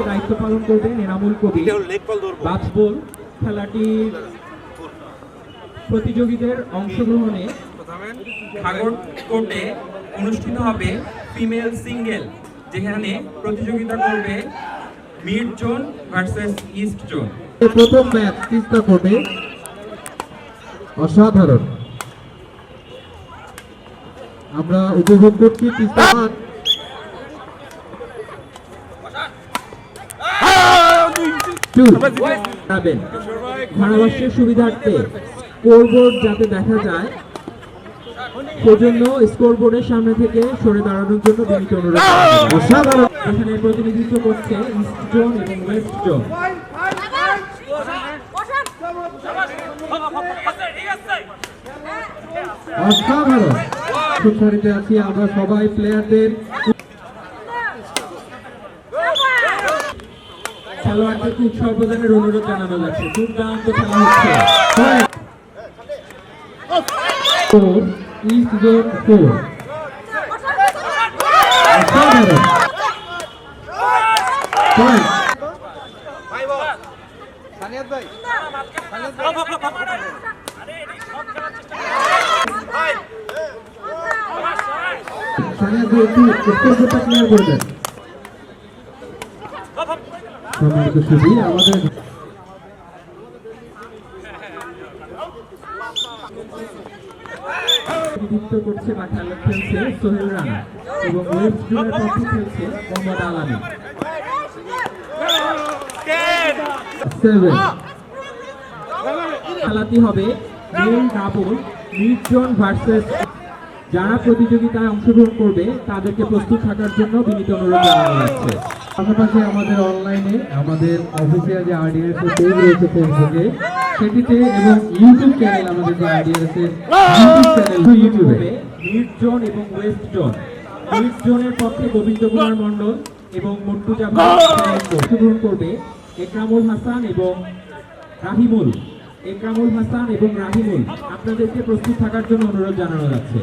দায়িত্ব পালন করবেন এনামুল কবির। বাজবল খেলাটির প্রতিযোগীদের অংশগ্রহণে কোর্টে অনুষ্ঠিত হবে ফিমেল সিঙ্গেল, যেখানে প্রতিযোগিতা করবে mid zone versus east zone. প্রথম ম্যাচ তিস্তা কোর্টে অসাধারণ আমরা উপভোগ করছি। তিস্তা ধারাভাষ্যের সুবিধার্থে স্কোরবোর্ড যাতে দেখা যায় সেজন্য স্কোরবোর্ডের সামনে থেকে সরে দাঁড়ানোর জন্য বিনীত অনুরোধ। অসাধারণ এখানে প্রতিনিধিত্ব করছে ইস্ট জোন এবং ওয়েস্ট জোন। অসাধারণ সুসারিতে আছি আমরা সবাই প্লেয়ারদের খেলোয়াড়দেরকে উৎসাহ প্রদানের অনুরোধ জানানো যাচ্ছে। দুর্দান্ত খেলা হচ্ছে। ইস্ট জোন 4 অসাধারণ সম্মানিত সুধী আমাদের প্রতিনিধিত্ব করছে বা খেলা খেলছে সোহেল রানা এবং ওয়েস্ট জোনের পক্ষে খেলছে মোহাম্মদ আলামী। খেলাটি হবে male double mid zone versus. যারা প্রতিযোগিতায় অংশগ্রহণ করবে তাদেরকে প্রস্তুত থাকার জন্য বিনীত অনুরোধ জানানো যাচ্ছে। পাশাপাশি আমাদের অনলাইনে আমাদের অফিসিয়াল যে আরডিএস এর পেজ রয়েছে ফেসবুকে সেটিতে এবং ইউটিউব চ্যানেল আমাদের যে আরডিএস এর ইউটিউব চ্যানেল ইউটিউবে মিড জোন এবং ওয়েস্ট জোন। মিড জোনের পক্ষে গোবিন্দ কুমার মণ্ডল এবং মর্তুজা ভাই অংশগ্রহণ করবে একরামুল হাসান এবং রাহিমুল। একরামুল হাসান এবং রাহিমুল আপনাদেরকে প্রস্তুত থাকার জন্য অনুরোধ জানানো যাচ্ছে।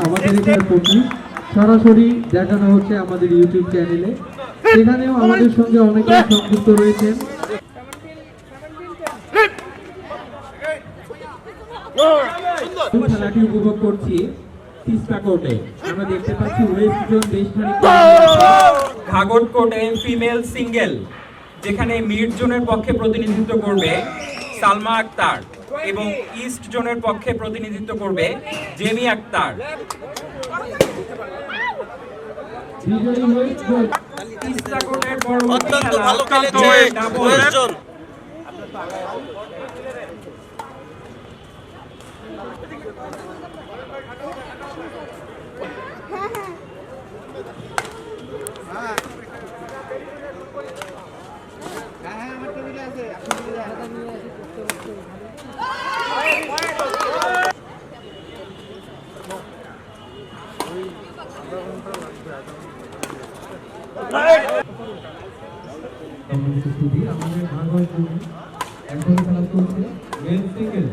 আমাদের এখানে প্রতি সরাসরি দেখানো হচ্ছে আমাদের ইউটিউব চ্যানেলে, সেখানেও আমাদের সঙ্গে অনেকে সংযুক্ত রয়েছেন। খেলাটি উপভোগ করছি তিস্তা কোর্টে। আমরা দেখতে পাচ্ছি ওয়েস্ট জোন ঘাগর কোর্টে ফিমেল সিঙ্গেল, যেখানে মিড জোনের পক্ষে প্রতিনিধিত্ব করবে সালমা আক্তার এবং ইস্ট জোনের পক্ষে প্রতিনিধিত্ব করবে জেমি আক্তার। তিস্তা কোর্টের পরবর্তী অত্যন্ত খেলা ভালো খেলেছে জয়ের ডাবল। West zone. আমাদের ভারত এখন খেলা চলছে মেন্স সিঙ্গেল।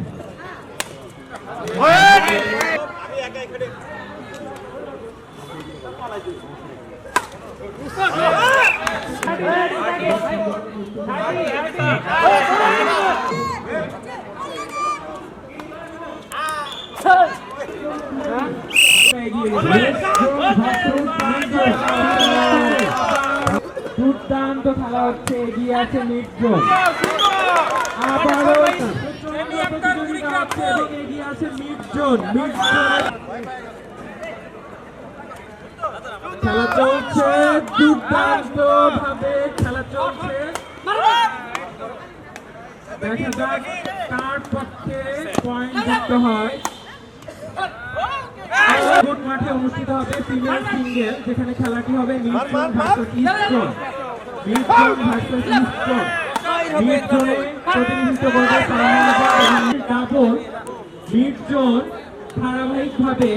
দুর্দান্ত খেলা হচ্ছে, এগিয়ে আছে মিডজোন। আবারও প্রতিযোগিতা হচ্ছে এবং এগিয়ে আছে মিডজোন। খেলা চলছে, দুর্দান্ত ভাবে খেলা চলছে। দেখা যাক কার পক্ষে পয়েন্ট যুক্ত হয়। কোর্ট মাঠে অনুষ্ঠিত হবে ফিমেল সিঙ্গেল, যেখানে খেলাটি হবে মিডজোন ভার্সেস ইস্টজোন। মিডজোন ভার্সেস ইস্টজোন। মিডজোনে প্রতিনিধিত্ব করবে ডাবল। মিডজোন ধারাবাহিকভাবে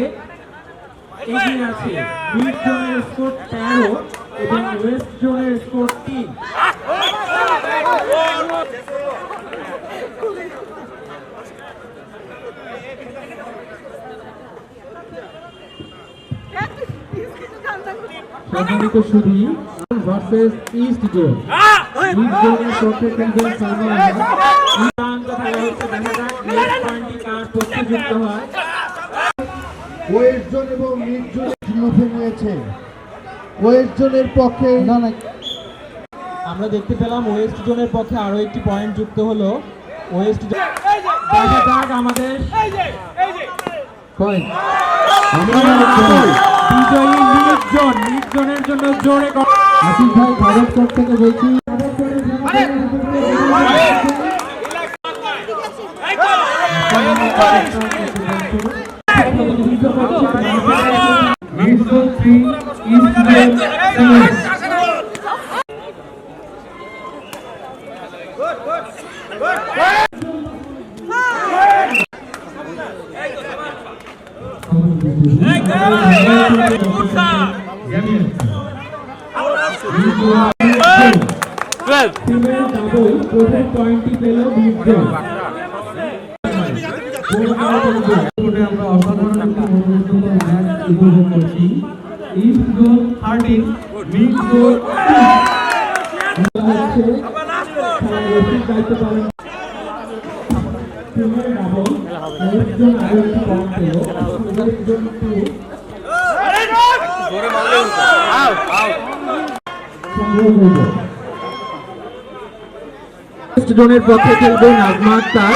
এগিয়ে আছে। মিডজোনের স্কোর 13 এবং ওয়েস্ট জোনের স্কোর 3। সম্মানিত সুধী ভার্সেস ইস্ট জোন। ইস্ট জোনের পক্ষে খেলবেন সালমা আহমেদ। দুর্দান্ত খেলা হচ্ছে, দেখা যাক নেক্সট পয়েন্টটি কার পক্ষে যুক্ত হয়। ওয়েস্ট জোন এবং মিড জোন মুখে নিয়েছে। ওয়েস্ট জোনের পক্ষে আমরা দেখতে পেলাম ওয়েস্ট জোনের পক্ষে আরো একটি পয়েন্ট যুক্ত হলো। ওয়েস্ট জোন দেখা যাক আমাদের পয়েন্ট বিজয়ী মিডজোন। মিডজোনের জন্য জোরে আসিফ ভাই ভারতপুর থেকে বলছি। মিডজোন 3 ইস্ট জোন 7। ফিমেল ডাবল প্রথম পয়েন্টটি পেল মিডজোন। আমরা অসাধারণ একটা মনোরঞ্জনকর ম্যাচ উপভোগ করছি। East zone 13 মিডজোন 2। দায়িত্ব পালন ফিমেল ডাবল। ওয়েস্ট জোন আরো একটি পয়েন্ট পেল। ওয়েস্ট জোন 2 ইস্ট জোনের পক্ষে খেলবে নাজমা আক্তার,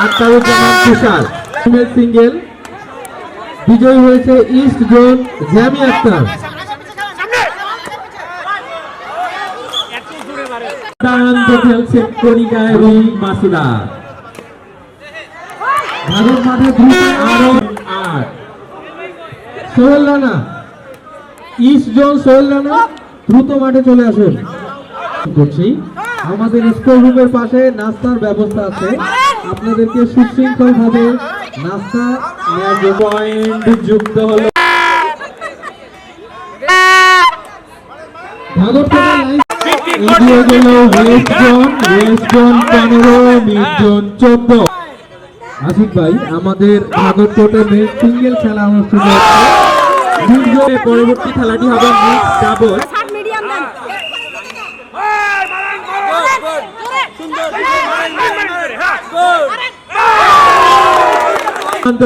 আক্তারুজ্জামান তুষার। ফিমেল সিঙ্গেল বিজয়ী হয়েছে ইস্ট জোন জ্যামি আক্তার। দুর্দান্ত খেলছে কণিকা এবং মাসুদা। ভারত মাঠে আরো 8। সোহেল রানা, ইস্ট জোন সোহেল রানা দ্রুত মাঠে চলে আসুন। করছি আমাদের স্টোর রুমের পাশে নাস্তার ব্যবস্থা আছে, আপনাদেরকে সুশৃঙ্খল ভাবে নাস্তা নেওয়ার জন্য পয়েন্ট যুক্ত হলো। এগিয়ে গেল ওয়েস্ট জোন 15 মিডজোন 14। আশিক ভাই আমাদের ভাগরকোটে মেয়ে সিঙ্গেল খেলা অনুষ্ঠিত হচ্ছে। মিডজোনে পরবর্তী খেলাটি হবে মিক্স ডাবল।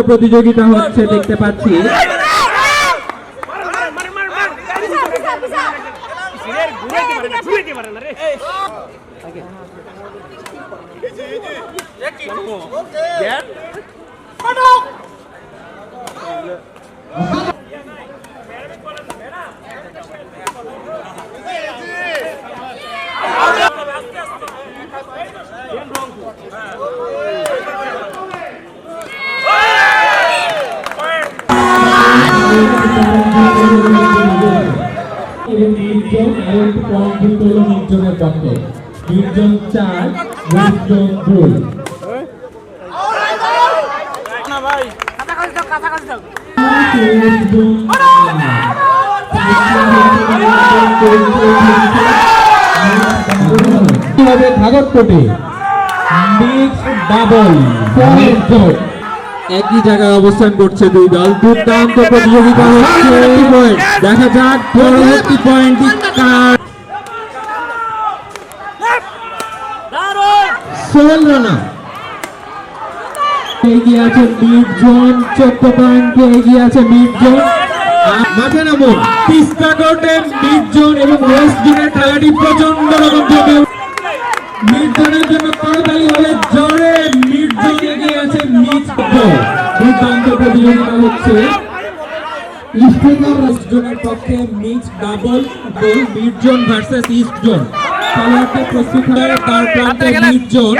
প্রতিযোগিতা হচ্ছে দেখতে পাচ্ছি। নির্জনের পক্ষে নির্জন 4 ওয়েস্টজন 2 ভাগতকোটে মিক্সড ডাবল একই জায়গায় অবস্থান করছে দুই দল। দুর্দান্ত প্রতিযোগিতা হচ্ছে। দেখা যাক পরবর্তী পয়েন্টটি কার। সোহেল রানা এগিয়ে আছে মিড জোন, 14 পয়েন্টে এগিয়ে আছে মিড জোন। মাঠে নামুন। তিস্তা কোর্টে মিড জোন এবং ওয়েস্ট জোনের খেলাটি প্রচন্ড রকম জমে। মিড জোনের জন্য করতালি হলে জোরে। মিড জোন এগিয়ে আছে মিক্সড ডাবল। দুর্দান্ত প্রতিযোগিতা হচ্ছে। ইস্ট জোনের পক্ষে mixed double goal mid zone versus east zone. খেলাতে প্রস্তুত হয়ে তার প্রান্তে মিড জোন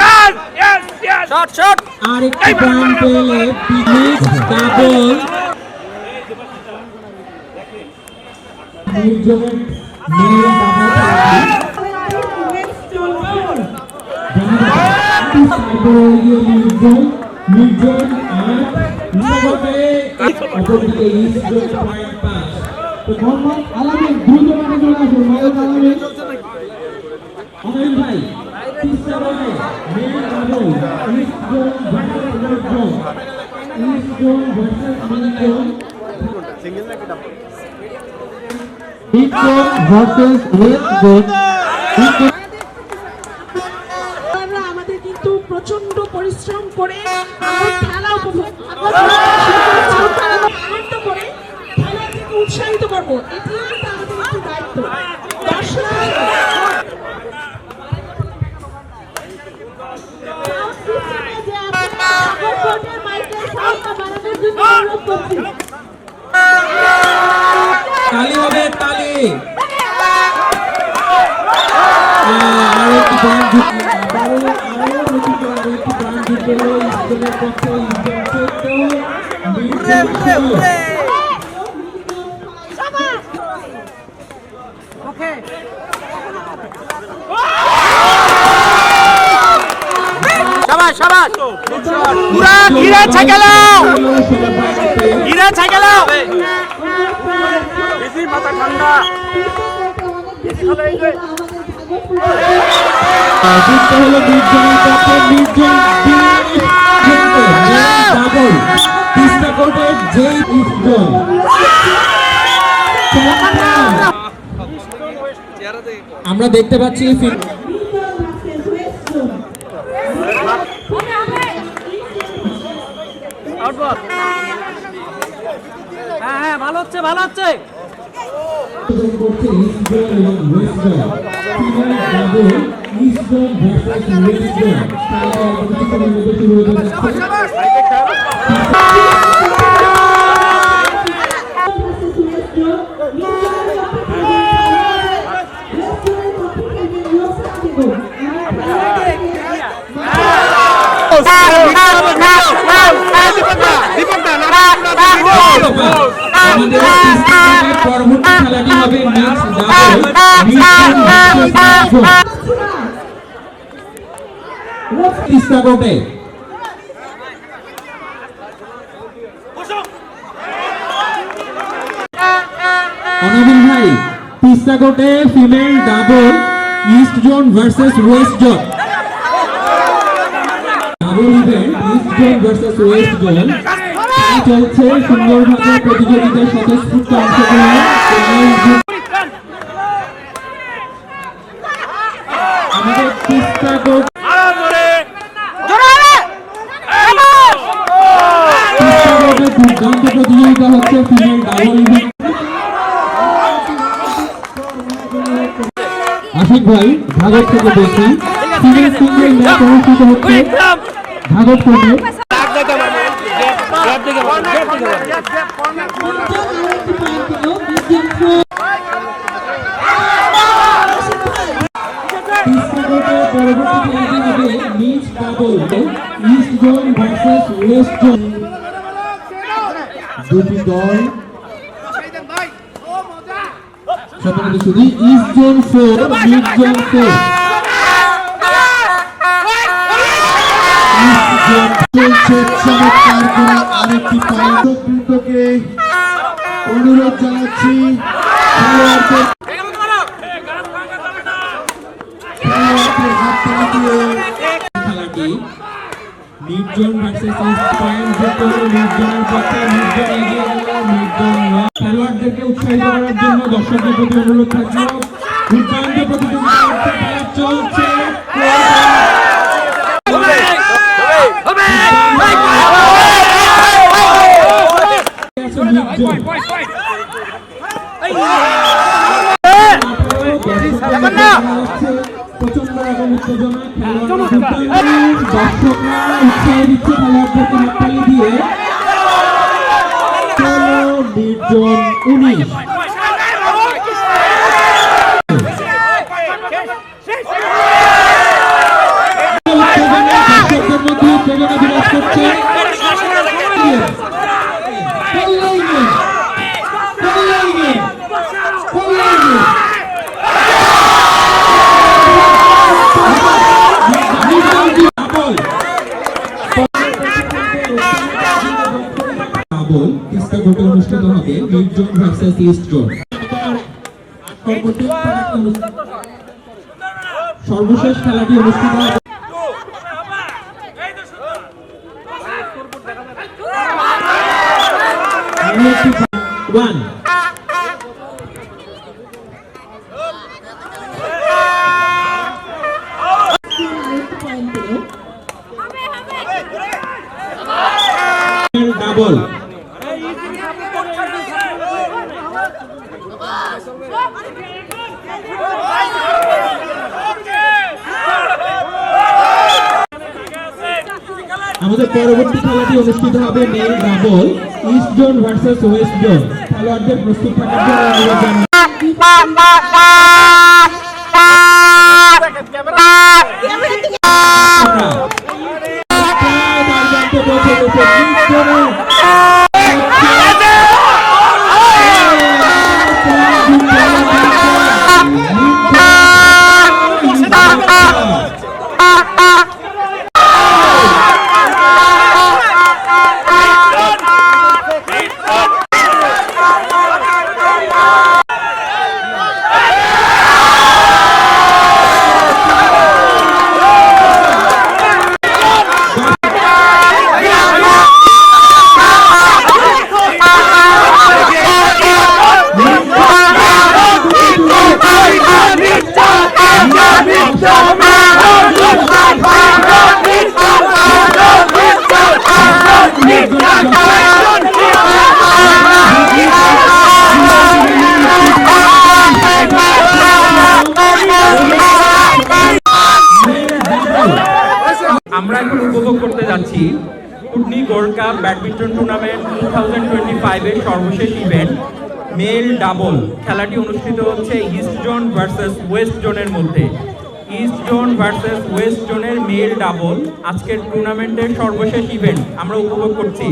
আরেকটি পয়েন্ট পেলে মিক্সড ডাবল মিড জোনের মেল ডাবল মিড জোন অপরদিকে ইস্ট জোন পয়েন্ট পাস। তো মোহাম্মদ আলামিন দ্রুত মাঠে চলে আসুন। মোহাম্মদ আলামিন অমর ভাই তিস্তা কোর্টে male double east zone versus west zone. East zone versus mid zone. Mid zone versus west zone. আমাদের কিন্তু প্রচন্ড পরিশ্রম করে খেলা উপভোগ আনন্দ করে খেলা থেকে উৎসাহিত করবো, এটি কিন্তু আমাদের একটি দায়িত্ব। দর্শক তালি হবে, তালি। আরেকটি পয়েন্ট পুরা ঘিরে ছাগলাও, ঘিরে ছাগলাও। বেশি মাথা ঠান্ডা। আমরা দেখতে পাচ্ছি হ্যাঁ, ভালো হচ্ছে, ভালো হচ্ছে। পরবর্তী খেলাটি হবে তিস্তা কোর্টে। অনাবিল ভাই তিস্তা কোর্টে female double east zone versus west zone. Double event east zone versus west zone চলছে। সুন্দরভাবে প্রতিযোগিতায় স্বতঃস্ফূর্ত অংশগ্রহণ। আমাদের তিস্তা কোর্ট দুর্দান্ত প্রতিযোগিতা হচ্ছে ফিমেল ডাবল ইভেন্ট। আশিক ভাই ভারত থেকে দেখি সিঙ্গেল সিঙ্গেল ম্যাচ অনুষ্ঠিত হচ্ছে ভাগত কোর্টে। পরবর্তী খেলাটি হবে mix double east zone versus west zone. দুটি দল সবাই শুধু east zone 4 mid zone 4 east zone চলছে চমৎকার করে আরেকটি পয়েন্টকে অনুরোধ জানাচ্ছি খেলোয়াড়দের হাততালি দিয়ে খেলাটি mid zone versus east point যেতে হলো মিড জোনের পক্ষে। মিড জোন এগিয়ে গেল, মিড জোন খেলোয়াড়দেরকে উৎসাহিত করার জন্য দর্শকদের প্রতি অনুরোধ থাকলো দুর্দান্ত প্রতিযোগিতা চলছে। প্রচন্ড রকম উত্তেজনা, দর্শকরা উৎসাহ দিচ্ছে খেলোয়াড়দেরকে হাততালি দিয়ে। মিড জোন 19 দর্শকদের মধ্যে উত্তেজনা বিরাজ করছে। তিস্তা কোর্টে অনুষ্ঠিত হবে mid zone versus east zone. সর্বশেষ খেলাটি অনুষ্ঠিত হবে ওয়ান। ডাবল আমাদের পরবর্তী খেলাটি অনুষ্ঠিত হবে male double east zone versus west zone. খেলোয়াড়দের প্রস্তুত থাকার জন্য অনুরোধ জানাই। আমরা এখন উপভোগ করতে যাচ্ছি কুটনি গোল্ড কাপ ব্যাডমিন্টন টুর্নামেন্ট 2025 এর সর্বশেষ ইভেন্ট মেল ডাবল। খেলাটি অনুষ্ঠিত হচ্ছে ইস্ট জোন ভার্সেস ওয়েস্ট জোনের মধ্যে। ইস্ট জোন ভার্সেস ওয়েস্ট জোনের মেল ডাবল আজকের টুর্নামেন্টের সর্বশেষ ইভেন্ট আমরা উপভোগ করছি।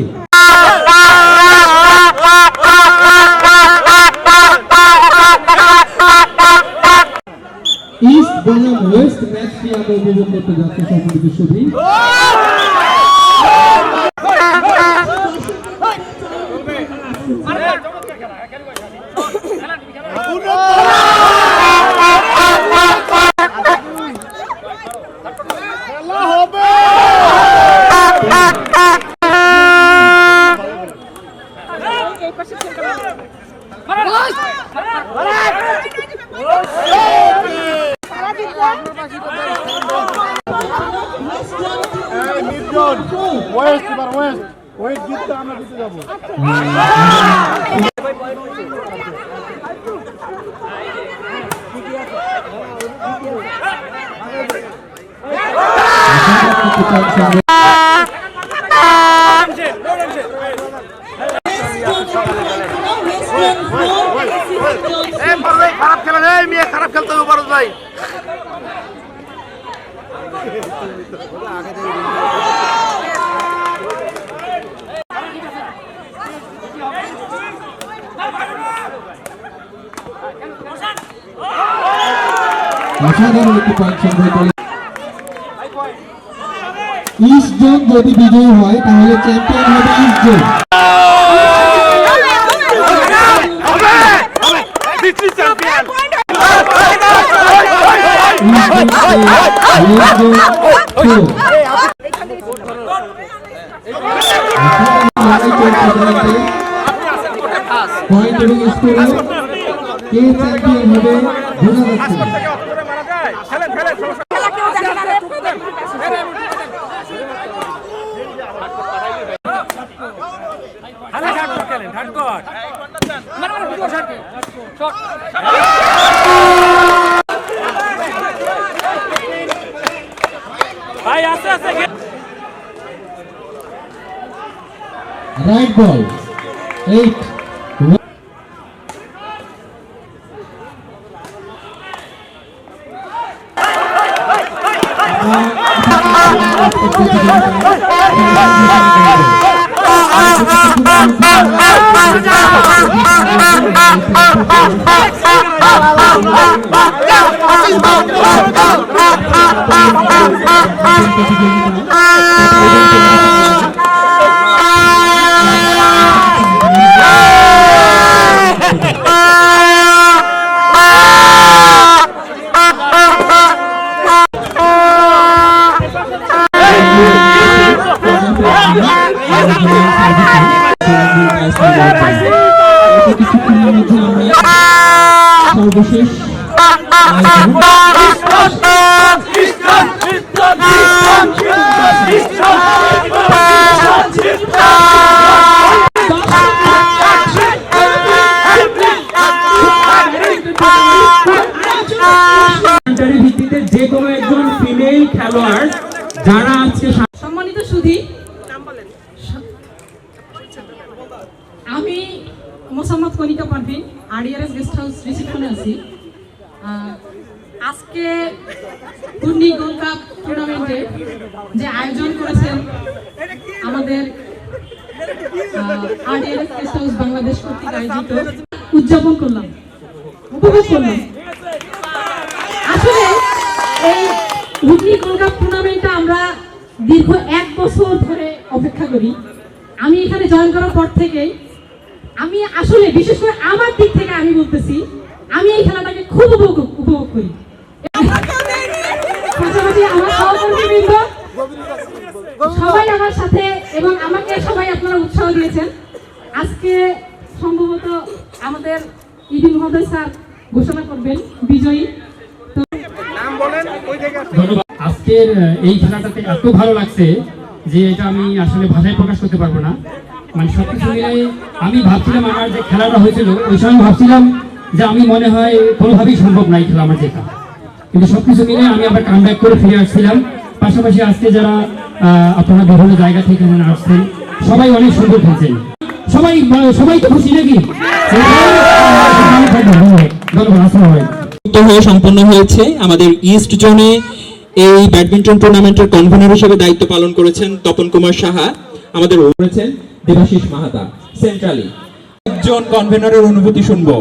ইস্ট বনাম ওয়েস্ট ম্যাচটি আমরা উপভোগ করতে যাচ্ছি সম্মানিত সুধী। ওয়েস্ট জিততে আমরা জিতে যাবো। একটি পয়েন্ট সংগ্রহ। খারাপ খেলা নেই মেয়ে, খারাপ খেলতে হবে বড় ভাই। অসাধারণ একটি পয়েন্ট সংগ্রহ করে ইস্ট জোন যদি বিজয়ী হয় তাহলে চ্যাম্পিয়ন হবে ইস্ট জোন। পয়েন্ট এবং স্কোরে কে চ্যাম্পিয়ন হবে বোঝা যাচ্ছে না। ভাই আস্তে আস্তে রাইট বল 8 সর্বশেষ ভিত্তিতে যে কোনো একজন ফিমেল খেলোয়াড় যারা আজকে সম্মানিত সুধী, আমি Mosammad Kanika Parvin, RDRS guest house রিসিপশনে আছি। আজকে টুর্নি গোল্ড কাপ টুর্নামেন্টে যে আয়োজন করেছেন আমাদের আরডিআরএস গেস্ট হাউস বাংলাদেশ কর্তৃক আয়োজিত, উদযাপন করলাম, উপভোগ করলাম। আসলে এই টুর্নি গোল্ড কাপ টুর্নামেন্টটা আমরা দীর্ঘ 1 বছর ধরে অপেক্ষা করি। আমি এখানে জয়েন করার পর থেকেই আমি আসলে বিশেষ করে আমার দিক থেকে আমি বলতেছি, আমি এই খেলাটাকে খুব উপভোগ করি। পাশাপাশি আমার সহকর্মীবৃন্দ সবাই আমার সাথে এবং আমাকে সবাই আপনারা উৎসাহ দিয়েছেন। আজকে সম্ভবত আমাদের ইডি মহোদয় স্যার ঘোষণা করবেন বিজয়ী। ধন্যবাদ। আজকের এই খেলাটাতে এত ভালো লাগছে যে এটা আমি আসলে ভাষায় প্রকাশ করতে পারবো না। মানে সবকিছু মিলে আমি ভাবছিলাম, আমার যে খেলাটা হয়েছিল ওই সময় ভাবছিলাম যে আমি মনে হয় কোনোভাবেই সম্ভব নাই খেলা আমার জেতা, কিন্তু সবকিছু মিলে আমি আবার কাম ব্যাক করে ফিরে আসছিলাম। পাশাপাশি আজকে যারা আপনারা বিভিন্ন জায়গা থেকে এখানে আসছেন সবাই অনেক সুন্দর খেলছেন, সবাই তো খুশি নাকি? ধন্যবাদ। আসসালামু আলাইকুম। হয়ে সম্পন্ন হয়েছে। আমাদের ইস্ট জোনে এই ব্যাডমিন্টন টুর্নামেন্টের কনভেনর হিসেবে দায়িত্ব পালন করেছেন তপন কুমার সাহা, আমাদের করেছেন দেবাশিস মাহাতা সেন্ট্রালি। একজন কনভেনরের অনুভূতি শুনবো।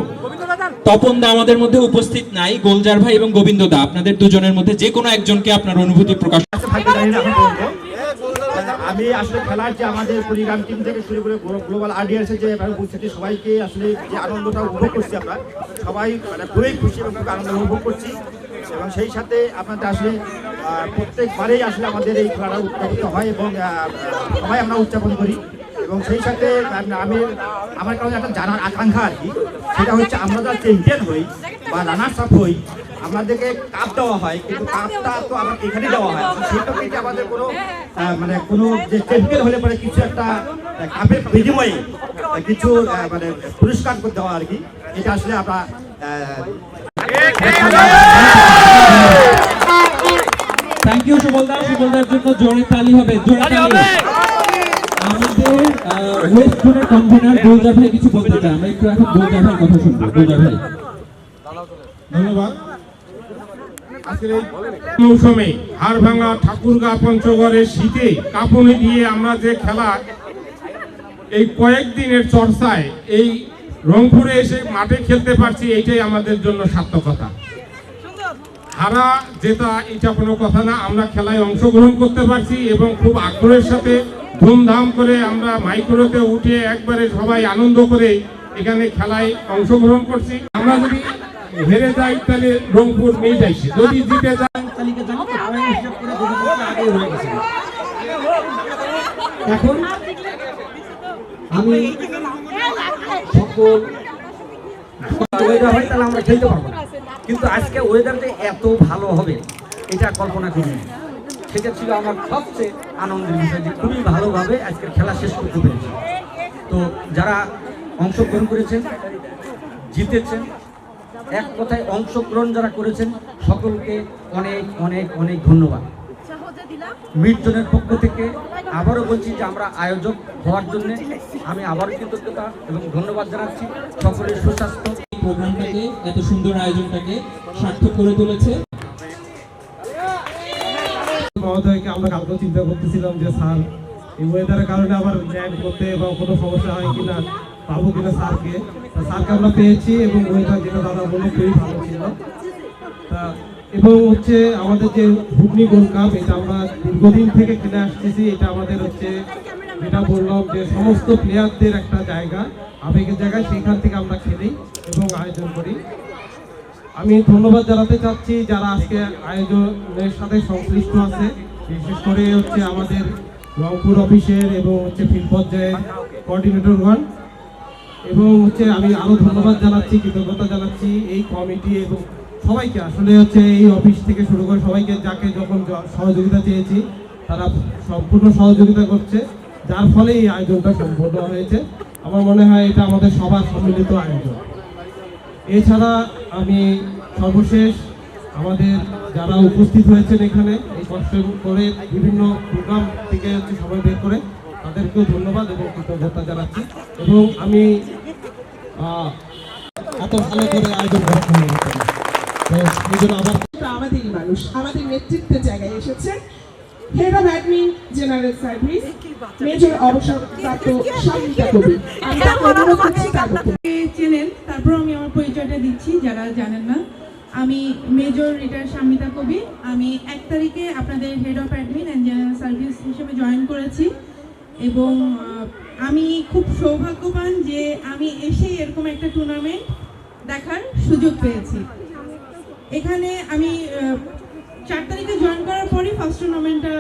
তপন দা আমাদের মধ্যে উপস্থিত নাই, গোলজার ভাই এবং গোবিন্দ দা, আপনাদের দুজনের মধ্যে যে কোনো একজনকে আপনার অনুভূতি প্রকাশ। আমি আসলে খেলার যে আমাদের কুড়িগ্রাম টিম থেকে শুরু করে গ্লোবাল আরডিআরএস যে উপস্থিতি সবাইকে আসলে যে আনন্দটা উপভোগ করছি, আমরা সবাই মানে খুবই খুশি এবং খুব আনন্দ উপভোগ করছি। এবং সেই সাথে আপনাদের আসলে প্রত্যেকবারেই আসলে আমাদের এই খেলাটা উদযাপিত হয় এবং সবাই আমরা উদযাপন করি। এবং সেই সাথে আমার কারণে একটা জানার আকাঙ্ক্ষা আর কি, সেটা হচ্ছে আমরা যারা চ্যাম্পিয়ন হই বা রানার্স আপ হই, আমাদেরকে কাপ দেওয়া হয়, কিন্তু কাপটা তো আবার এখানে দেওয়া হয়, সেটা থেকে আমাদের কোনো মানে কোনো যে চ্যাম্পিয়ন হলে পরে কিছু একটা কাপের বিনিময়ে কিছু মানে পুরস্কার দেওয়া আর কি, এটা আসলে আমরা থ্যাংক ইউ সুবল। সুবলদার জন্য জোরে তালি হবে, জোরে তালি তালি। হবে। আমাদের ওয়েস্ট জোনের কনভেনার গুলজার ভাই কিছু বলতে চান, আমরা একটু এখন গুলজার ভাইয়ের কথা শুনবো। গুলজার ভাই। ধন্যবাদ। আজকের এই মৌসুমে হাড়ভাঙা ঠাকুরগাঁ পঞ্চগড়ের শীতে কাঁপুনি দিয়ে আমরা যে খেলা এই কয়েকদিনের চর্চায় এই রংপুরে এসে মাঠে খেলতে পারছি, এইটাই আমাদের জন্য সার্থকতা। হারা জেতা এটা কোনো কথা না, আমরা খেলায় অংশগ্রহণ করতে পারছি এবং খুব আগ্রহের সাথে ধুমধাম করে আমরা মাইক্রোতে উঠে একবারে সবাই আনন্দ করে এখানে খেলায় অংশগ্রহণ করছি। আমরা যদি হেরে যাই তাহলে রংপুর নিয়ে যাইছি, যদি জিতে যাই এখন আমি সকল ওয়েদার হয় তাহলে আমরা খেলতে পারবো না, কিন্তু আজকে ওয়েদারটা এত ভালো হবে এটা কল্পনা করিনি। সেটা ছিল আমার সবচেয়ে আনন্দের বিষয় যে খুবই ভালোভাবে আজকের খেলা শেষ করতে পেরেছি। তো যারা অংশগ্রহণ করেছেন, জিতেছেন, এক কথায় অংশগ্রহণ যারা করেছেন সকলকে অনেক অনেক অনেক ধন্যবাদ। মিটজনের পক্ষ থেকে আবারও বলছি যে আমরা আয়োজক হওয়ার জন্য আমি আবারও কৃতজ্ঞতা এবং ধন্যবাদ জানাচ্ছি। সকলের সুস্বাস্থ্য প্রোগ্রামটাকে, এত সুন্দর আয়োজনটাকে সার্থক করে তুলেছে। মহোদয়কে আমরা কালকে চিন্তা করতেছিলাম যে স্যার এই ওয়েদারের কারণে আবার ল্যান্ড করতে বা কোনো সমস্যা হয় কিনা, পাবো কিনা স্যারকে। স্যারকে আমরা পেয়েছি এবং ওয়েদার যেটা দাদা বলে খুবই ভালো ছিল। তা এবং হচ্ছে আমাদের যে হুগলি গোল্ড কাপ, এটা আমরা দীর্ঘদিন থেকে খেলে আসতেছি। এটা আমাদের হচ্ছে যেটা বললাম যে সমস্ত প্লেয়ারদের একটা জায়গা, আবেগের জায়গায়, সেইখান থেকে আমরা খেলি এবং আয়োজন করি। আমি ধন্যবাদ জানাতে চাচ্ছি যারা আজকে আয়োজনের সাথে সংশ্লিষ্ট আছে, বিশেষ করে হচ্ছে আমাদের রংপুর অফিসের এবং হচ্ছে ফিল্ড পর্যায়ের কোঅর্ডিনেটরগণ, এবং হচ্ছে আমি আরও ধন্যবাদ জানাচ্ছি, কৃতজ্ঞতা জানাচ্ছি এই কমিটি এবং সবাইকে। আসলে হচ্ছে এই অফিস থেকে শুরু করে সবাইকে, যাকে যখন সহযোগিতা চেয়েছি তারা সম্পূর্ণ সহযোগিতা করছে, যার ফলে এই আয়োজনটা সম্পূর্ণ হয়েছে। আমার মনে হয় এটা আমাদের সবার সম্মিলিত আয়োজন। এছাড়া আমি সর্বশেষ আমাদের যারা উপস্থিত হয়েছেন এখানে এই কষ্ট করে বিভিন্ন প্রোগ্রাম থেকে হচ্ছে সময় বের করে, তাদেরকেও ধন্যবাদ এবং কৃতজ্ঞতা জানাচ্ছি। এবং আমি এত ভালো করে আয়োজন করার জন্য এই জন্য আবার আমাদেরই মানুষ, আমাদের নেতৃত্বের জায়গায় এসেছে head of admin general service major অবসরপ্রাপ্ত শান্তিতা কবি। আমি তাকে অনুরোধ করছি তার চেনেন, তারপর আমি আমার পরিচয়টা দিচ্ছি যারা জানেন না। আমি মেজর রিটায়ার্ড শামিতা কবি। আমি 1 তারিখে আপনাদের head of admin and general service হিসেবে জয়েন করেছি এবং আমি খুব সৌভাগ্যবান যে আমি এসেই এরকম একটা টুর্নামেন্ট দেখার সুযোগ পেয়েছি। এখানে আমি 4 তারিখে জয়েন করার পরই ফার্স্ট টুর্নামেন্টটা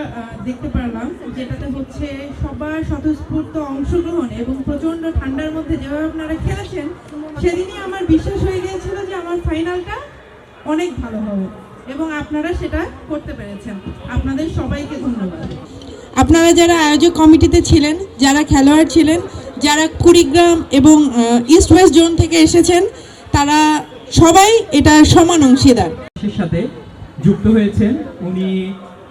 দেখতে পারলাম, যেটাতে হচ্ছে সবার স্বতঃস্ফূর্ত অংশগ্রহণ এবং প্রচণ্ড ঠান্ডার মধ্যে যেভাবে আপনারা খেলেছেন, সেদিনই আমার বিশ্বাস হয়ে গিয়েছিল যে আমার ফাইনালটা অনেক ভালো হবে এবং আপনারা সেটা করতে পেরেছেন। আপনাদের সবাইকে ধন্যবাদ। আপনারা যারা আয়োজক কমিটিতে ছিলেন, যারা খেলোয়াড় ছিলেন, যারা কুড়িগ্রাম এবং ইস্ট ওয়েস্ট জোন থেকে এসেছেন, তারা সবাই এটা সমান অংশীদার। সাথে যুক্ত হয়েছেন উনি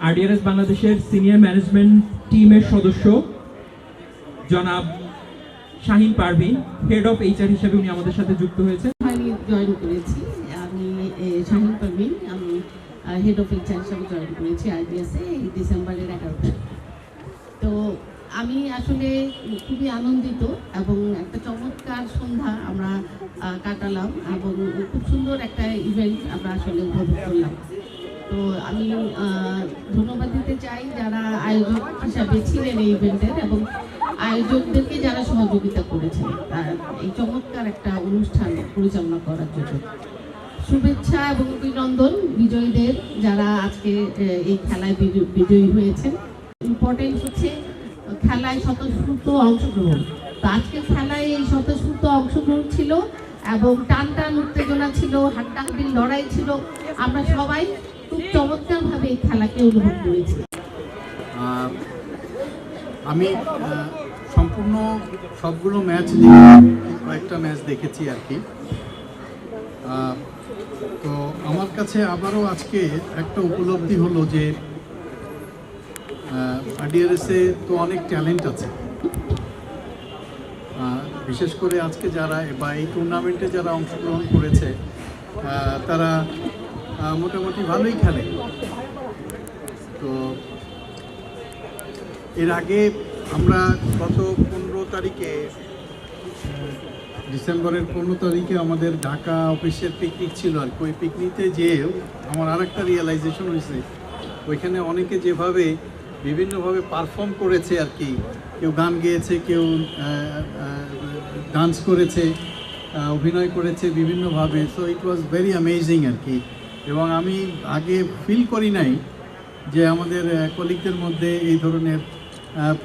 আরডিআরএস বাংলাদেশের সিনিয়র ম্যানেজমেন্ট টিমের সদস্য জনাব Shahin Parvin, head of HR হিসেবে উনি আমাদের সাথে যুক্ত হয়েছেন। আমি জয়েন করেছি, আমি শাহিন পারভিন, আমি হেড অফ এইচআর হিসেবে জয়েন করেছি আরডিএসে এই ডিসেম্বরের 11 তো আমি আসলে খুবই আনন্দিত এবং একটা চমৎকার সন্ধ্যা আমরা কাটালাম এবং খুব সুন্দর একটা ইভেন্ট আমরা আসলে উপভোগ করলাম। তো আমি ধন্যবাদ দিতে চাই যারা আয়োজক হিসাবে ছিলেন এই ইভেন্টের এবং আয়োজকদেরকে যারা সহযোগিতা করেছেন এই চমৎকার একটা অনুষ্ঠান পরিচালনা করার জন্য। শুভেচ্ছা এবং অভিনন্দন বিজয়ীদের যারা আজকে এই খেলায় বিজয়ী হয়েছেন। ইম্পর্টেন্ট হচ্ছে খেলায় স্বতঃস্ফূর্ত অংশগ্রহণ। তো আজকের খেলায় এই স্বতঃস্ফূর্ত অংশগ্রহণ ছিল এবং টান টান উত্তেজনা ছিল, হাড্ডাহাড্ডির লড়াই ছিল। আমরা সবাই খুব চমৎকারভাবে এই খেলাকে অনুভব করেছি। আমি সম্পূর্ণ সবগুলো ম্যাচ দেখি, কয়েকটা ম্যাচ দেখেছি আর কি। তো আমার কাছে আবারও আজকে একটা উপলব্ধি হলো যে আরডিআরএসে তো অনেক ট্যালেন্ট আছে, বিশেষ করে আজকে যারা বা এই টুর্নামেন্টে যারা অংশগ্রহণ করেছে তারা মোটামুটি ভালোই খেলে। তো এর আগে আমরা গত 15 তারিখে, ডিসেম্বরের 15 তারিখে আমাদের ঢাকা অফিসের পিকনিক ছিল, আর ওই পিকনিকে যেয়ে আমার আরেকটা রিয়েলাইজেশন হয়েছে, ওইখানে অনেকে যেভাবে বিভিন্নভাবে পারফর্ম করেছে আর কি, কেউ গান গেয়েছে, কেউ ডান্স করেছে, অভিনয় করেছে বিভিন্নভাবে। So it was very amazing আর কি। এবং আমি আগে ফিল করি নাই যে আমাদের কলিগদের মধ্যে এই ধরনের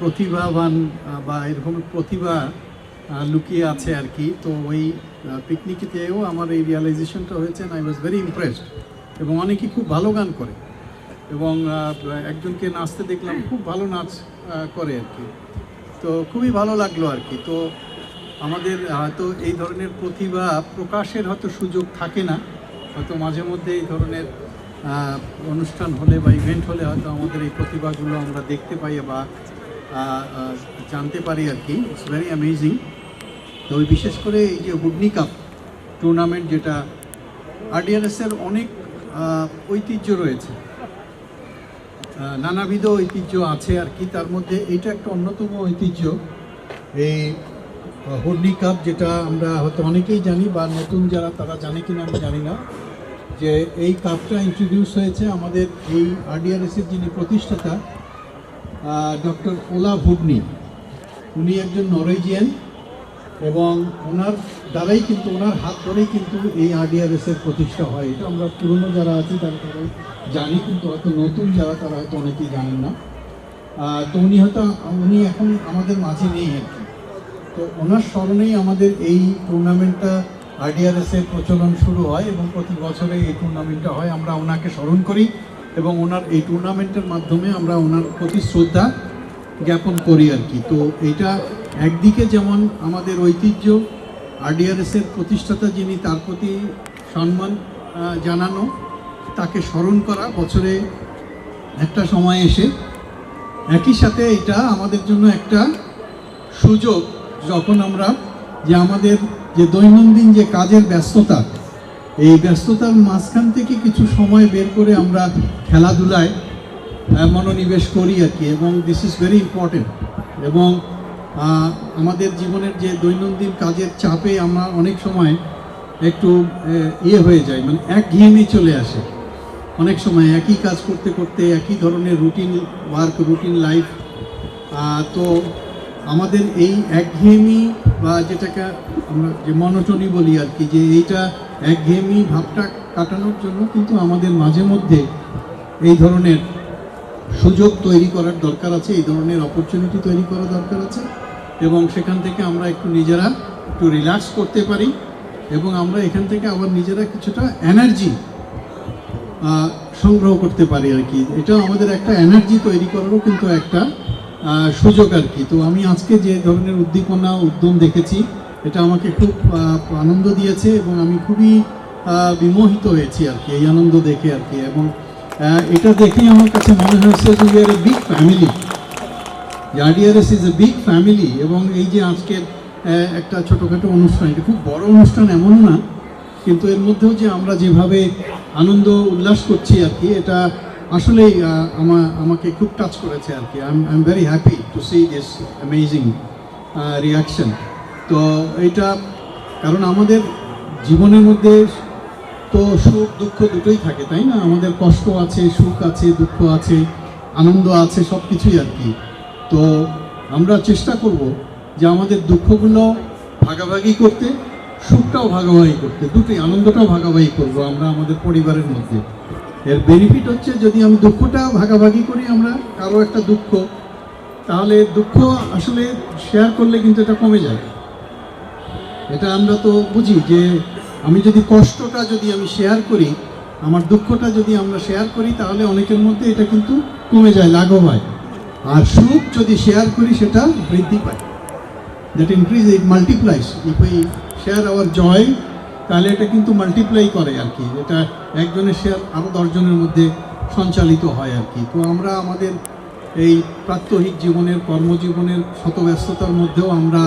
প্রতিভাবান বা এরকম প্রতিভা লুকিয়ে আছে আর কি। তো ওই পিকনিকেও আমার এই রিয়েলাইজেশনটা হয়েছে, আই ওয়াজ ভেরি ইমপ্রেসড। এবং অনেকেই খুব ভালো গান করে, এবং একজনকে নাচতে দেখলাম, খুব ভালো নাচ করে আর কি। তো খুবই ভালো লাগলো আর কি। তো আমাদের হয়তো এই ধরনের প্রতিভা প্রকাশের হয়তো সুযোগ থাকে না, হয়তো মাঝে মধ্যে এই ধরনের অনুষ্ঠান হলে বা ইভেন্ট হলে হয়তো আমাদের এই প্রতিভাগুলো আমরা দেখতে পাই বা জানতে পারি আর কি। It's very amazing. তো বিশেষ করে এই যে হুডনি কাপ টুর্নামেন্ট, যেটা আরডিআরএসের অনেক ঐতিহ্য রয়েছে, নানাবিধ ঐতিহ্য আছে আর কি। তার মধ্যে এইটা একটা অন্যতম ঐতিহ্য, এই হুডনি কাপ, যেটা আমরা হয়তো অনেকেই জানি বা নতুন যারা তারা জানে কিনা আমি জানি না, যে এই কাপটা ইন্ট্রোডিউস হয়েছে আমাদের এই আরডিআরএসের যিনি প্রতিষ্ঠাতা ডক্টর ওলাভ হুডনি। উনি একজন নরওয়েজিয়ান, এবং ওনার দ্বারাই কিন্তু, ওনার হাত ধরেই কিন্তু এই আরডিআরএসের প্রতিষ্ঠা হয়। এটা আমরা পুরনো যারা আছি তারা সবাই জানি, কিন্তু হয়তো নতুন যারা তারা হয়তো অনেকেই জানেন না। তো উনি এখন আমাদের মাঝে নেই আর কি। তো ওনার স্মরণেই আমাদের এই টুর্নামেন্টটা আরডিআরএসের প্রচলন শুরু হয়, এবং প্রতি বছরে এই টুর্নামেন্টটা হয়। আমরা ওনাকে স্মরণ করি, এবং ওনার এই টুর্নামেন্টের মাধ্যমে আমরা ওনার প্রতি শ্রদ্ধা জ্ঞাপন করি আর কি। তো এইটা একদিকে যেমন আমাদের ঐতিহ্য, আরডিআরএসের প্রতিষ্ঠাতা যিনি, তার প্রতি সম্মান জানানো, তাকে স্মরণ করা বছরে একটা সময় এসে, একই সাথে এটা আমাদের জন্য একটা সুযোগ, যখন আমরা যে আমাদের যে দৈনন্দিন যে কাজের ব্যস্ততা, এই ব্যস্ততার মাঝখান থেকে কিছু সময় বের করে আমরা খেলাধুলায় মনোনিবেশ করি আর কি। এবং দিস ইজ ভেরি ইম্পর্টেন্ট। এবং আমাদের জীবনের যে দৈনন্দিন কাজের চাপে আমরা অনেক সময় একটু হয়ে যায়, মানে একঘেয়েমি চলে আসে অনেক সময়, একই কাজ করতে করতে, একই ধরনের রুটিন ওয়ার্ক, রুটিন লাইফ। তো আমাদের এই একঘেয়েমি বা যেটাকে আমরা যে মনোটনি বলি আর কি, যে এইটা একঘেয়েমি ভাবটা কাটানোর জন্য কিন্তু আমাদের মাঝে মধ্যে এই ধরনের সুযোগ তৈরি করার দরকার আছে, এই ধরনের অপরচুনিটি তৈরি করা দরকার আছে। এবং সেখান থেকে আমরা একটু নিজেরা একটু রিল্যাক্স করতে পারি, এবং আমরা এখান থেকে আবার নিজেরা কিছুটা এনার্জি সংগ্রহ করতে পারি আর কি। এটা আমাদের একটা এনার্জি তৈরি করারও কিন্তু একটা সুযোগ আর কি। তো আমি আজকে যে ধরনের উদ্দীপনা, উদ্যম দেখেছি, এটা আমাকে খুব আনন্দ দিয়েছে, এবং আমি খুবই বিমোহিত হয়েছি আর কি এই আনন্দ দেখে আর কি। এবং এটা দেখেই আমার কাছে মনে হয়েছে যে we are a big family, RDRS is a big family. এবং এই যে আজকের একটা ছোটোখাটো অনুষ্ঠান, এটা খুব বড় অনুষ্ঠান এমন না, কিন্তু এর মধ্যেও যে আমরা যেভাবে আনন্দ উল্লাস করছি আর কি, এটা আসলেই আমাকে খুব টাচ করেছে আর কি। I am very happy to C this amazing reaction. তো এটা কারণ আমাদের জীবনের মধ্যে তো সুখ দুঃখ দুটোই থাকে, তাই না? আমাদের কষ্ট আছে, সুখ আছে, দুঃখ আছে, আনন্দ আছে, সব কিছুই আর কি। তো আমরা চেষ্টা করব যে আমাদের দুঃখগুলো ভাগাভাগি করতে, সুখটাও ভাগাভাগি করতে, দুটোই, আনন্দটাও ভাগাভাগি করব আমরা আমাদের পরিবারের মধ্যে। এর বেনিফিট হচ্ছে, যদি আমি দুঃখটা ভাগাভাগি করি, আমরা কারো একটা দুঃখ, তাহলে দুঃখ আসলে শেয়ার করলে কিন্তু এটা কমে যায়। এটা আমরা তো বুঝি যে আমি যদি কষ্টটা যদি আমি শেয়ার করি, আমার দুঃখটা যদি আমরা শেয়ার করি, তাহলে অনেকের মধ্যে এটা কিন্তু কমে যায়, লাঘব হয়। আর সুখ যদি শেয়ার করি, সেটা বৃদ্ধি পায়, that increase, it multiplies. If we share our joy, তাহলে এটা কিন্তু মাল্টিপ্লাই করে আর কি। এটা একজনের শেয়ার আরও 10 জনের মধ্যে সঞ্চালিত হয় আর কি। তো আমরা আমাদের এই প্রাত্যহিক জীবনের কর্মজীবনের শতব্যস্ততার মধ্যেও আমরা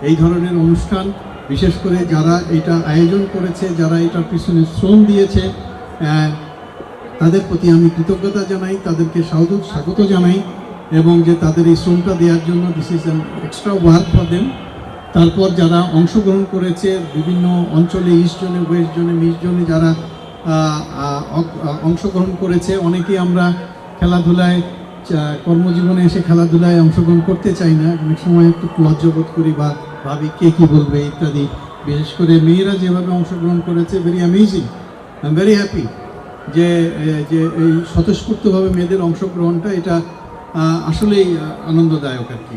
এই ধরনের অনুষ্ঠান, বিশেষ করে যারা এটা আয়োজন করেছে, যারা এটার পিছনে শ্রম দিয়েছে, তাদের প্রতি আমি কৃতজ্ঞতা জানাই, তাদেরকে স্বাগত জানাই, এবং যে তাদের এই শ্রমটা দেওয়ার জন্য this is an extra work for them. তারপর যারা অংশগ্রহণ করেছে বিভিন্ন অঞ্চলে, ইস্ট জোনে, ওয়েস্ট জোনে, মিড জোনে যারা অংশগ্রহণ করেছে, অনেকেই আমরা খেলাধুলায় কর্মজীবনে এসে খেলাধুলায় অংশগ্রহণ করতে চাই না, অনেক সময় একটু লজ্জাবোধ করি বা ভাবি কে কী বলবে ইত্যাদি। বিশেষ করে মেয়েরা যেভাবে অংশগ্রহণ করেছে, very amazing, I am very happy যে এই স্বতঃস্ফূর্তভাবে মেয়েদের অংশগ্রহণটা এটা আসলেই আনন্দদায়ক আর কি।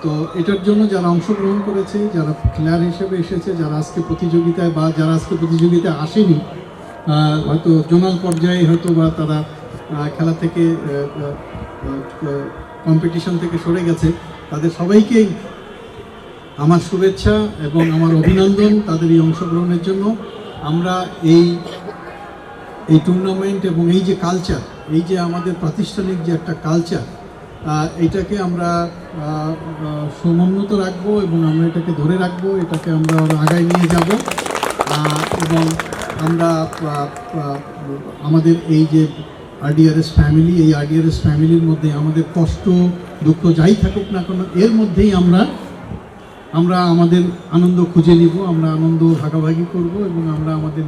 তো এটার জন্য যারা অংশগ্রহণ করেছে, যারা প্লেয়ার হিসেবে এসেছে, যারা আজকে প্রতিযোগিতায় বা যারা আজকে প্রতিযোগিতায় আসেনি, হয়তো জোনাল পর্যায়ে হয়তো বা তারা খেলা থেকে কম্পিটিশন থেকে সরে গেছে, তাদের সবাইকেই আমার শুভেচ্ছা এবং আমার অভিনন্দন তাদের এই অংশগ্রহণের জন্য। আমরা এই টুর্নামেন্ট এবং এই যে কালচার, এই যে আমাদের প্রাতিষ্ঠানিক যে একটা কালচার, এইটাকে আমরা সমুন্নত রাখবো এবং আমরা এটাকে ধরে রাখবো, এটাকে আমরা আগায় নিয়ে যাব, এবং আমরা আমাদের এই যে আরডিআরএস ফ্যামিলি, এই আরডিআরএস ফ্যামিলির মধ্যে আমাদের কষ্ট দুঃখ যাই থাকুক না কেন, এর মধ্যেই আমরা আমাদের আনন্দ খুঁজে নিব, আমরা আনন্দ ভাগাভাগি করব এবং আমরা আমাদের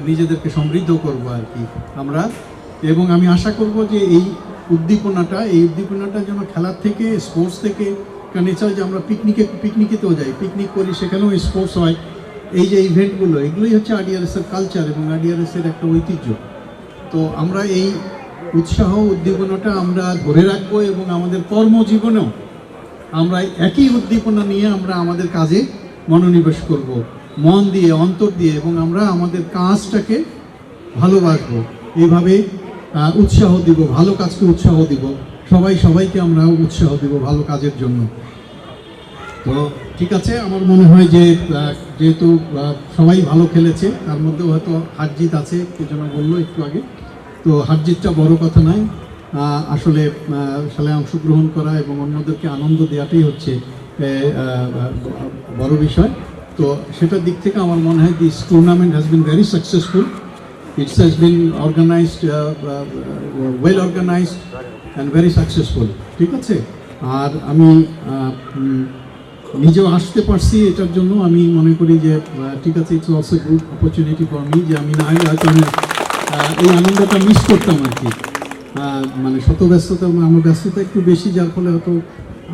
নিজেদেরকে সমৃদ্ধ করব আর কি আমরা। এবং আমি আশা করব যে এই উদ্দীপনাটা যেন খেলার থেকে, স্পোর্টস থেকে, কারণ এছাড়া যে আমরা পিকনিকেতেও যাই, পিকনিক করি, সেখানেও স্পোর্টস হয়, এই যে ইভেন্টগুলো, এগুলোই হচ্ছে আরডিআরএসের কালচার এবং আরডিআরএসের একটা ঐতিহ্য। তো আমরা এই উৎসাহ উদ্দীপনাটা আমরা ধরে রাখবো এবং আমাদের কর্মজীবনেও আমরা একই উদ্দীপনা নিয়ে আমরা আমাদের কাজে মনোনিবেশ করব, মন দিয়ে, অন্তর দিয়ে, এবং আমরা আমাদের কাজটাকে ভালোবাসবো, এইভাবে উৎসাহ দিব, ভালো কাজকে উৎসাহ দিব, সবাইকে আমরা উৎসাহ দিব ভালো কাজের জন্য। তো ঠিক আছে, আমার মনে হয় যে যেহেতু সবাই ভালো খেলেছে, তার মধ্যেও হয়তো হার জিত আছে, কে যেন বললো একটু আগে, তো হার জিতটা বড় কথা নয়, আসলে খেলায় অংশগ্রহণ করা এবং অন্যদেরকে আনন্দ দেওয়াটাই হচ্ছে বড় বিষয়। তো সেটার দিক থেকে আমার মনে হয় this tournament has been very successful, it's has been organised, well organised and very successful. ঠিক আছে, আর আমি নিজেও আসতে পারছি, এটার জন্য আমি মনে করি যে ঠিক আছে, it's also good opportunity for me, যে আমি না হলে হয়তো আমি এই আনন্দটা মিস করতাম আর কি। মানে ব্যস্ততা, আমার ব্যস্ততা একটু বেশি, যার ফলে হয়তো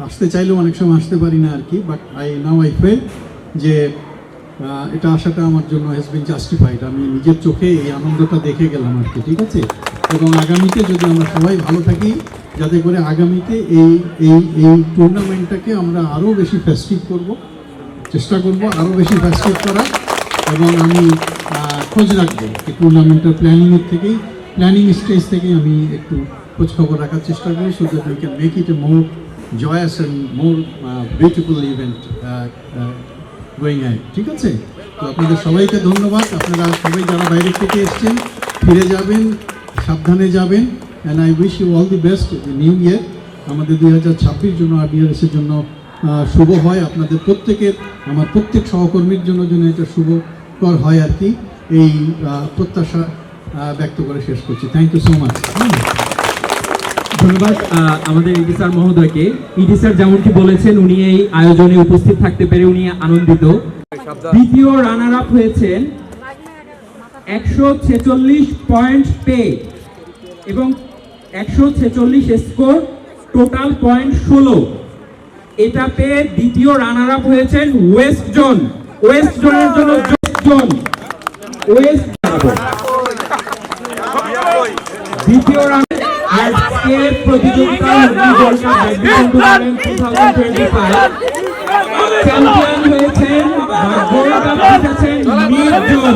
আসতে চাইলেও অনেক সময় আসতে পারি না আর কি। বাট আই ফিল যে এটা আসাটা আমার জন্য হ্যাজ বিন জাস্টিফাইড, আমি নিজের চোখে এই আনন্দটা দেখে গেলাম আর কি। ঠিক আছে, এবং আগামীতে যদি আমরা সবাই ভালো থাকি, যাতে করে আগামীতে এই টুর্নামেন্টটাকে আমরা আরও বেশি ফেস্টিভ করব, চেষ্টা করব আরও বেশি ফেস্টিভ করা, এবং আমি খোঁজ রাখবো এই টুর্নামেন্টের প্ল্যানিং স্টেজ থেকেই আমি একটু খোঁজ খবর রাখার চেষ্টা করি, so that we can make it A more জয়াস and more beautiful event going ahead. ঠিক আছে, তো আপনাদের সবাইকে ধন্যবাদ। আপনারা সবাই যারা বাইরে থেকে এসছেন, ফিরে যাবেন, সাবধানে যাবেন, and I wish you all the best new year. আমাদের 2026 জন্য আরডিআরএসের জন্য শুভ হয়, আপনাদের প্রত্যেকের, আমার প্রত্যেক সহকর্মীর জন্য এটা শুভকর হয় আর কি, এই প্রত্যাশা ব্যক্ত করে শেষ করছি। Thank you so much. ধন্যবাদ আমাদের ইডি স্যার মহোদয়কে। ইডি স্যার যেমনটি বলেছেন, উনি এই আয়োজনে উপস্থিত থাকতে পেরে উনি আনন্দিত। দ্বিতীয় রানার আপ হয়েছেন 146 পয়েন্ট পেয়ে এবং 146 স্কোর, টোটাল পয়েন্ট 16। এটা পেয়ে দ্বিতীয় রানার আপ হয়েছেন ওয়েস্ট জোনের জন্য দ্বিতীয় রানার আজকের প্রতিযোগিতা চ্যাম্পিয়ন হয়েছেন, গোল্ড কাপ জিতেছেন মিড জোন।